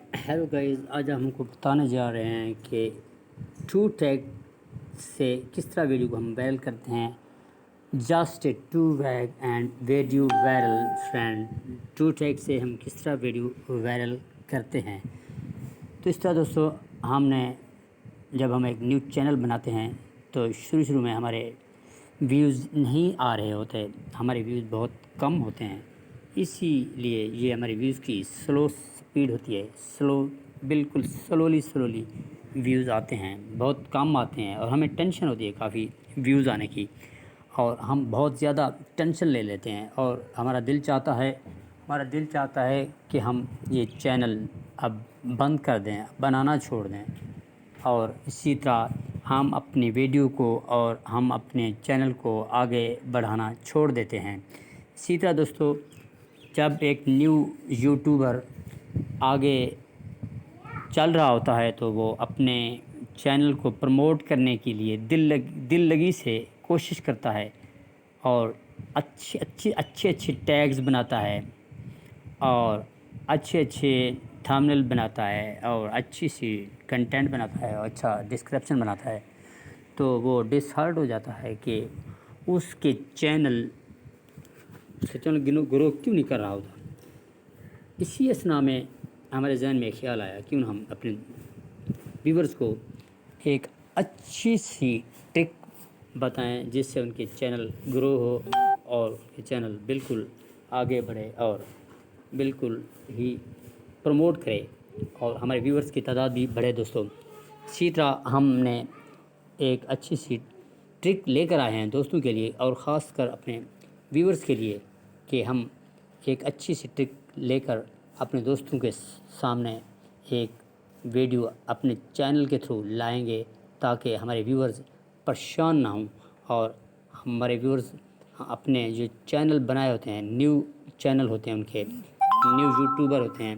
Hello guys, آج ہم کو بتانے جا رہے ہیں کہ ٹو ٹیگ سے کس طرح ویڈیو کو ہم وائرل کرتے ہیں. Just to tag and video viral friend. To tag سے ہم کس طرح ویڈیو وائرل کرتے ہیں. تو اس طرح دوستو جب ہم ایک نیو چینل بناتے ہیں تو شروع میں ہمارے ویوز نہیں آ رہے ہوتے، ہمارے ویوز بہت کم ہوتے ہیں. اسی لیے یہ ہمارے ویوز کی سلو سپیڈ ہوتی ہے، بالکل سلولی ویوز آتے ہیں، بہت کم آتے ہیں، اور ہمیں ٹینشن ہوتی ہے کافی ویوز آنے کی، اور ہم بہت زیادہ ٹینشن لے لیتے ہیں، اور ہمارا دل چاہتا ہے کہ ہم یہ چینل اب بند کر دیں، بنانا چھوڑ دیں، اور اسی طرح ہم اپنی ویڈیو کو اور ہم اپنے چینل کو آگے بڑھانا چھوڑ دیتے ہیں. اسی طرح دوستو، جب ایک نیو یوٹیوبر آگے چل رہا ہوتا ہے تو وہ اپنے چینل کو پروموٹ کرنے کے لیے دل لگی سے کوشش کرتا ہے، اور اچھے ٹیگز بناتا ہے، اور اچھے تھمبنیل بناتا ہے، اور اچھی سی کنٹینٹ بناتا ہے، اور اچھا ڈسکرپشن بناتا ہے. تو وہ ڈسہارٹ ہو جاتا ہے کہ اس کے چینل گرو کیوں نہیں کر رہا ہوتا. اسی اسنا میں ہمارے ذہن میں خیال آیا کیوں ہم اپنے ویورز کو ایک اچھی سی ٹرک بتائیں جس سے ان کے چینل گرو ہو، اور ان کے چینل بالکل آگے بڑھے، اور بالکل ہی پروموٹ کرے، اور ہمارے ویورز کی تعداد بھی بڑھے. دوستوں، اسی طرح ہم نے ایک اچھی سی ٹرک لے کر آئے ہیں دوستوں کے لیے، اور خاص کر اپنے ویورز کے لیے، کہ ہم ایک اچھی سی ٹرک لے کر اپنے دوستوں کے سامنے ایک ویڈیو اپنے چینل کے تھرو لائیں گے، تاکہ ہمارے ویورز پریشان نہ ہوں، اور ہمارے ویورز اپنے جو چینل بنائے ہوتے ہیں، نیو چینل ہوتے ہیں، ان کے نیو یوٹیوبر ہوتے ہیں،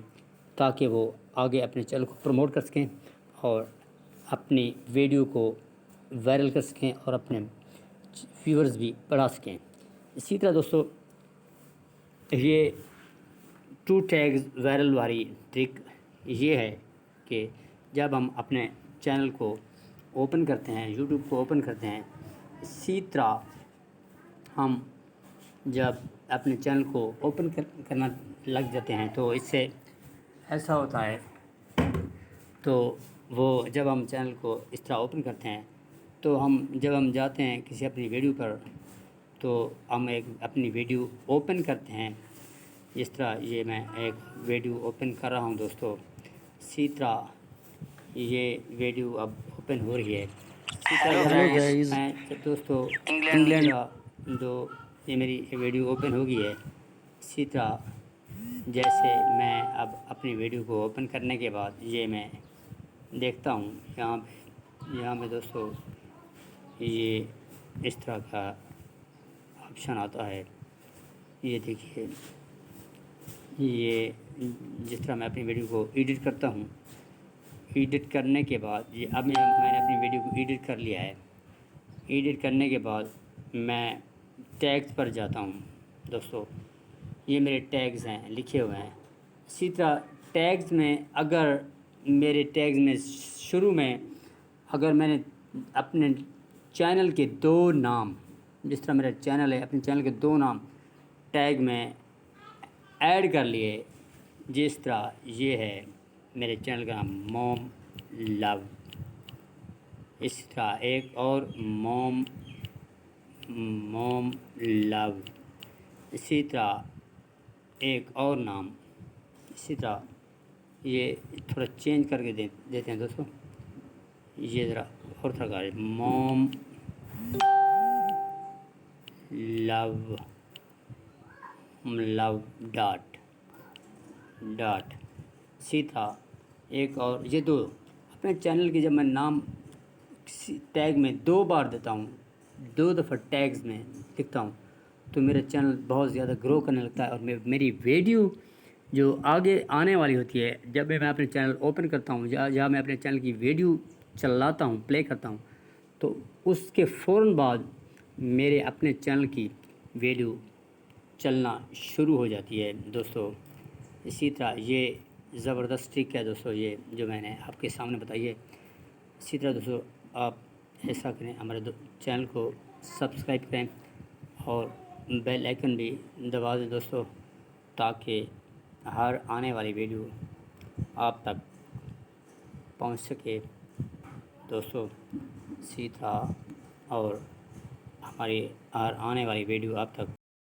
تاکہ وہ آگے اپنے چینل کو پروموٹ کر سکیں، اور اپنی ویڈیو کو وائرل کر سکیں، اور اپنے ویورز بھی بڑھا سکیں. اسی طرح دوستو، یہ ٹو ٹیگز وائرل والی ٹرک یہ ہے کہ جب ہم اپنے چینل کو اوپن کرتے ہیں، یوٹیوب کو اوپن کرتے ہیں، اسی طرح ہم جب اپنے چینل کو اوپن کرنا لگ جاتے ہیں تو اس سے ایسا ہوتا ہے، تو وہ جب ہم چینل کو اس طرح اوپن کرتے ہیں تو جب ہم جاتے ہیں کسی اپنی ویڈیو پر، تو ہم اپنی ویڈیو اوپن کرتے ہیں. اس طرح یہ میں ایک ویڈیو اوپن کر رہا ہوں دوستو. اسی طرح یہ ویڈیو اب اوپن ہو رہی ہے. Hello guys. دوستو، انگلینڈ یہ میری ویڈیو اوپن ہو گئی ہے. اسی طرح جیسے میں اب اپنی ویڈیو کو اوپن کرنے کے بعد یہ میں دیکھتا ہوں، یہاں پہ دوستو یہ اس طرح کا آپشن آتا ہے. یہ دیکھیے، یہ جس طرح میں اپنی ویڈیو کو ایڈٹ کرتا ہوں، ایڈٹ کرنے کے بعد اب میں نے اپنی ویڈیو کو ایڈٹ کر لیا ہے. ایڈٹ کرنے کے بعد میں ٹیگز پر جاتا ہوں. دوستو، یہ میرے ٹیگز ہیں، لکھے ہوئے ہیں. اسی طرح ٹیگز میں میرے ٹیگز میں شروع میں اگر میں نے اپنے چینل کے 2 نام، جس طرح میرا چینل ہے، اپنے چینل کے 2 نام ٹیگ میں ایڈ کر لیے، جس طرح یہ ہے میرے چینل کا نام موم لو. اس طرح ایک اور موم لو. اسی طرح ایک اور نام. اسی طرح یہ تھوڑا چینج کر کے دیتے ہیں دوستوں، یہ ذرا اور طرح کا موم لو ڈاٹ. اسی طرح ایک اور، یہ 2 اپنے چینل کی جب میں نام کسی ٹیگ میں 2 بار دیتا ہوں، 2 دفعہ ٹیگز میں لکھتا ہوں، تو میرا چینل بہت زیادہ گرو کرنے لگتا ہے، اور میری ویڈیو جو آگے آنے والی ہوتی ہے، جب میں اپنے چینل اوپن کرتا ہوں، جہاں میں اپنے چینل کی ویڈیو چلاتا ہوں، پلے کرتا ہوں، تو اس کے فوراً بعد میرے اپنے چینل کی ویڈیو چلنا شروع ہو جاتی ہے دوستو. اسی طرح یہ زبردست ٹرک ہے دوستوں یہ جو میں نے آپ کے سامنے بتائی ہے. اسی طرح دوستوں آپ ایسا کریں، ہمارے چینل کو سبسکرائب کریں اور بیل آئیکن بھی دبا دیں دوستوں، تاکہ ہر آنے والی ویڈیو آپ تک پہنچ سکے دوستوں. اسی طرح اور ہماری ہر آنے والی ویڈیو آپ تک